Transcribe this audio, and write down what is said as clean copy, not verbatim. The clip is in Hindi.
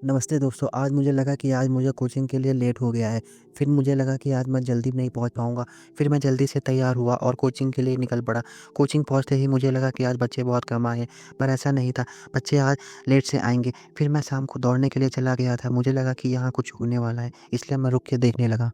नमस्ते दोस्तों, आज मुझे लगा कि आज मुझे कोचिंग के लिए लेट हो गया है। फिर मुझे लगा कि आज मैं जल्दी नहीं पहुँच पाऊँगा। फिर मैं जल्दी से तैयार हुआ और कोचिंग के लिए निकल पड़ा। कोचिंग पहुँचते ही मुझे लगा कि आज बच्चे बहुत कम आए हैं, पर ऐसा नहीं था। बच्चे आज लेट से आएँगे। फिर मैं शाम को दौड़ने के लिए चला गया था। मुझे लगा कि यहाँ कुछ होने वाला है, इसलिए मैं रुक के देखने लगा।